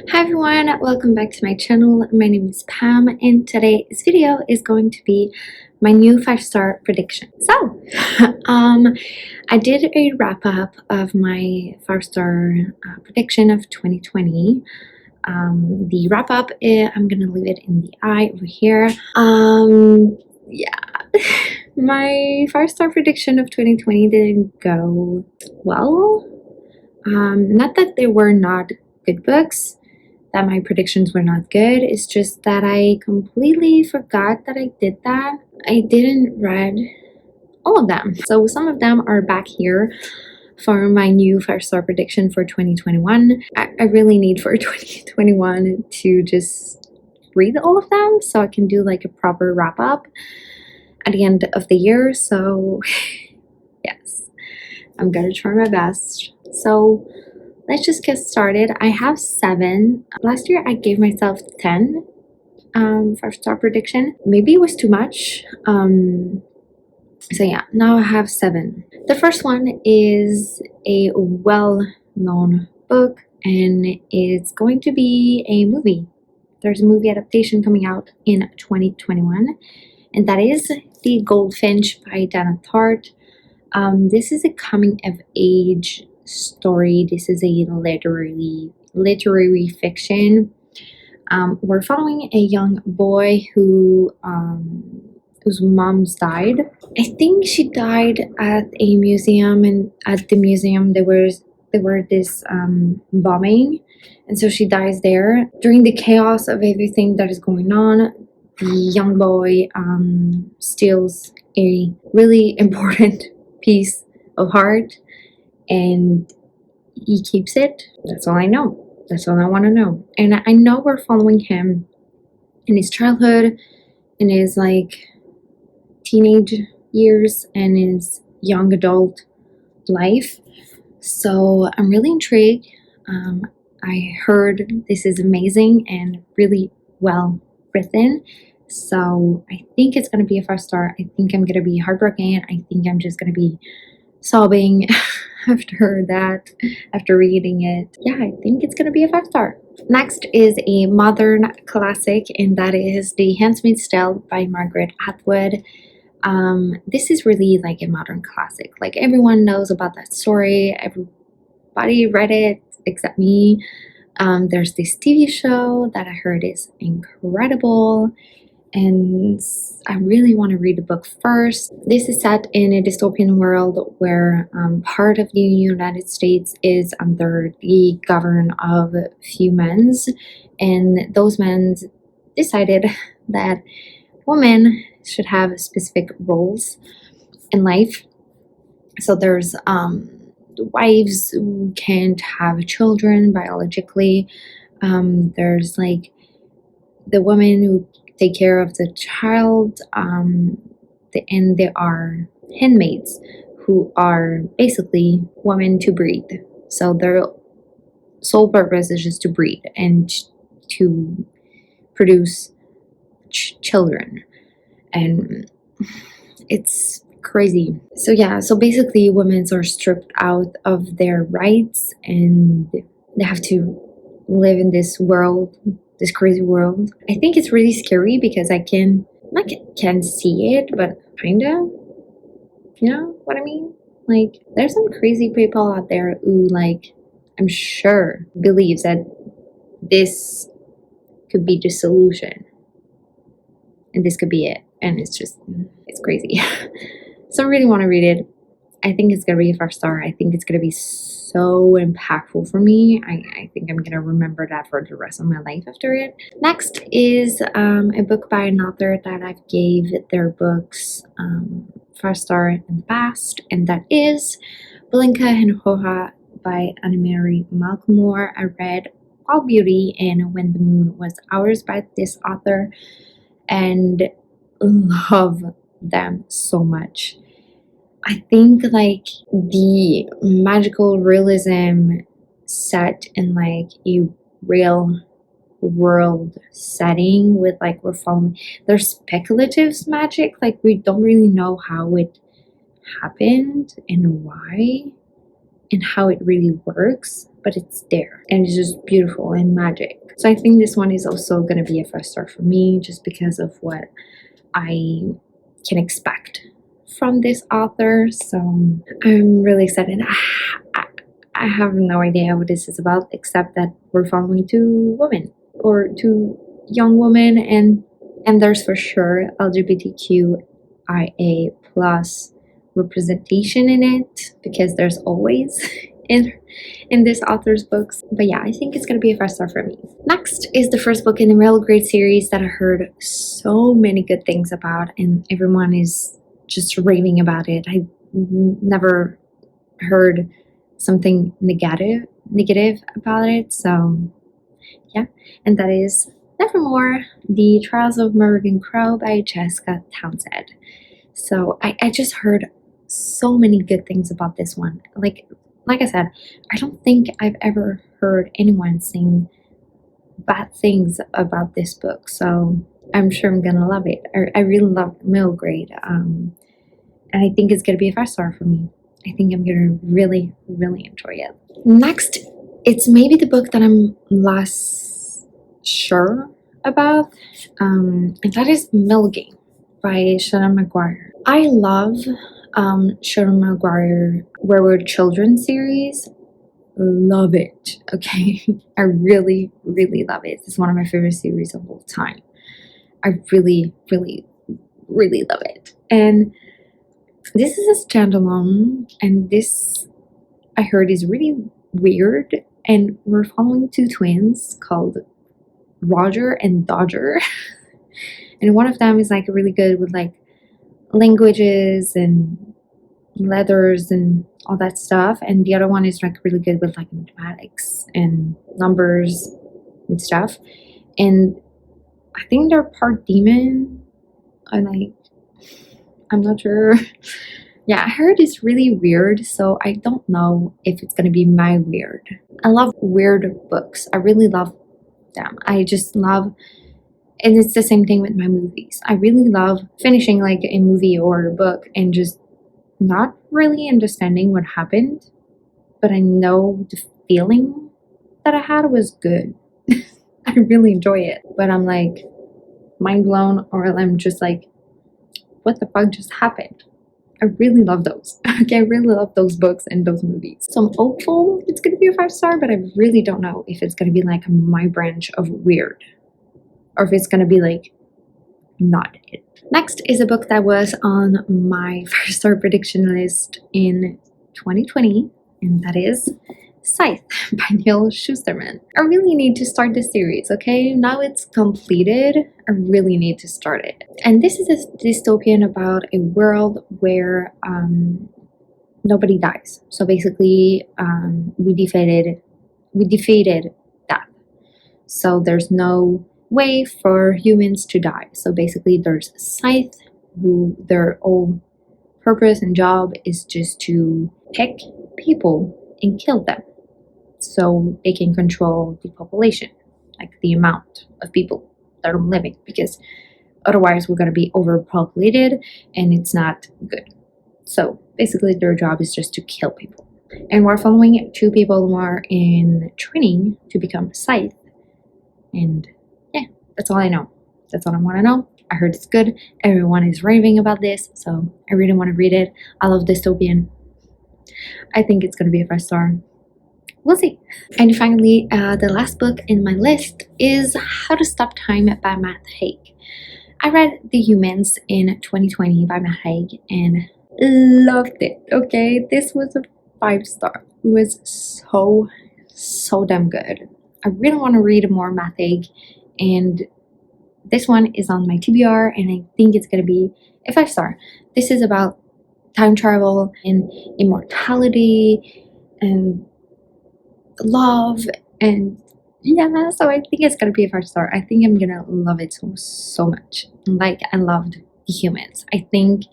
Hi everyone, welcome back to my channel. My name is Pam and today's video is going to be my new 5-star prediction. So, I did a wrap up of my 5-star prediction of 2020. The wrap up, I'm gonna leave it in the eye over here. Yeah, my 5-star prediction of 2020 didn't go well. Not that they were not good books, that my predictions were not good. It's just that I completely forgot that I did that. I didn't read all of them. So some of them are back here for my new 5-star prediction for 2021. I really need for 2021 to just read all of them so I can do like a proper wrap up at the end of the year. So yes, I'm gonna try my best. So let's just get started. I have 7. Last year I gave myself 10 5-star prediction. Maybe it was too much. So yeah, now I have 7. The first one is a well-known book and it's going to be a movie. There's a movie adaptation coming out in 2021 and that is The Goldfinch by Dana Tartt. This is a coming of age story. This is a literary fiction. We're following a young boy whose mom's died. I think she died at a museum, and at the museum there were this bombing, and so she dies there. During the chaos of everything that is going on, the young boy steals a really important piece of art and he keeps it. That's all I know. That's all I want to know. And I know we're following him in his childhood, in his like teenage years, and his young adult life. So I'm really intrigued. I heard this is amazing and really well written. So I think it's going to be a 5-star. I think I'm going to be heartbroken. I think I'm just going to be sobbing after reading it. Yeah, I think it's gonna be a 5-star. Next is a modern classic, and that is The Handmade Style by Margaret Atwood. This is really like a modern classic. Like everyone knows about that story. Everybody read it except me. There's this TV show that I heard is incredible, and I really want to read the book first. This is set in a dystopian world where part of the United States is under the government of humans, and those men decided that women should have specific roles in life. So there's wives who can't have children biologically. There's like the women who take care of the child, and there are handmaids who are basically women to breed. So their sole purpose is just to breed and to produce children, and it's crazy. So yeah, so basically women are stripped out of their rights and they have to live in this world, this crazy world. I think it's really scary because I can see it, but kind of, you know what I mean? Like there's some crazy people out there who, like, I'm sure believes that this could be the solution and this could be it, and it's crazy. So I really want to read it. I think it's gonna be a 5-star. I think it's gonna be so impactful for me. I think I'm gonna remember that for the rest of my life after it. Next is a book by an author that I've gave their books 5-star in the past, and that is Blinka and Hoha by Anne-Marie Malcolmore. I read All Beauty and When the Moon Was Ours by this author and love them so much. I think like the magical realism set in like a real world setting with like we're following there's speculative magic, like we don't really know how it happened and why and how it really works. but it's there and it's just beautiful and magic. So I think this one is also going to be a 5-star for me, just because of what I can expect from this author. So I'm really excited. I have no idea what this is about, except that we're following two women, or two young women, and there's for sure LGBTQIA plus representation in it, because there's always in this author's books. But yeah, I think it's gonna be a 5-star for me. Next is the first book in the Mel Gate series that I heard so many good things about, and everyone is just raving about it. I never heard something negative about it. So yeah, and that is Nevermore, The Trials of Morgan Crow by Jessica Townsend. So I just heard so many good things about this one. Like I said, I don't think I've ever heard anyone saying bad things about this book. So I'm sure I'm gonna love it. I really love Mel Gate, and I think it's gonna be a 5-star for me. I think I'm gonna really, really enjoy it. Next, it's maybe the book that I'm less sure about, and that is Mel Gate by Shannon McGuire. I love Shannon McGuire Where We're Children series. Love it. Okay, I really, really love it. It's one of my favorite series of all time. I really, really, really love it. And this is a standalone, and this I heard is really weird. And we're following two twins called Roger and Dodger, and one of them is like really good with like languages and letters and all that stuff, and the other one is like really good with like mathematics and numbers and stuff. And I think they're part demon, and I'm not sure. Yeah, I heard it's really weird, so I don't know if it's gonna be my weird. I love weird books. I really love them. I just love, and it's the same thing with my movies. I really love finishing like a movie or a book and just not really understanding what happened, but I know the feeling that I had was good. I really enjoy it, but I'm like mind blown, or I'm just like, what the fuck just happened? I really love those. Okay, I really love those books and those movies. So I'm hopeful it's gonna be a 5-star, but I really don't know if it's gonna be like my branch of weird, or if it's gonna be like not it. Next is a book that was on my 5-star prediction list in 2020, and that is Scythe by Neil Shusterman. I really need to start this series, okay? Now it's completed, I really need to start it. And this is a dystopian about a world where nobody dies. So basically, we defeated death. So there's no way for humans to die. So basically, there's Scythe, who their whole purpose and job is just to pick people and kill them, so they can control the population, like the amount of people that are living, because otherwise we're going to be overpopulated and it's not good. So basically their job is just to kill people. And we're following two people who are in training to become Scythe. And yeah, that's all I know. That's all I want to know. I heard it's good. Everyone is raving about this, so I really want to read it. I love dystopian. I think it's going to be a 5-star. We'll see. And finally, the last book in my list is How to Stop Time by Matt Haig. I read The Humans in 2020 by Matt Haig and loved it. Okay, this was a 5-star. It was so damn good. I really want to read more Matt Haig, and this one is on my TBR, and I think it's going to be a 5-star. This is about time travel and immortality and love, and yeah, so I think it's gonna be a 5-star. I think I'm gonna love it so much. Like I loved The Humans. I think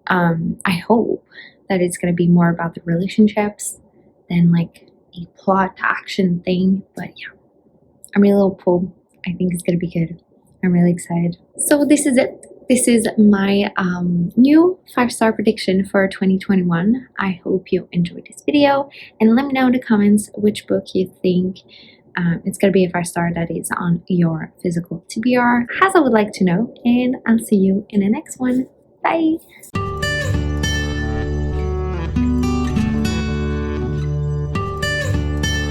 I hope that it's gonna be more about the relationships than like a plot action thing. But yeah, I'm really hopeful. I think it's gonna be good. I'm really excited. So this is it this is my new 5-star prediction for 2021. I hope you enjoyed this video, and let me know in the comments which book you think it's going to be a 5-star that is on your physical TBR, as I would like to know, and I'll see you in the next one. Bye!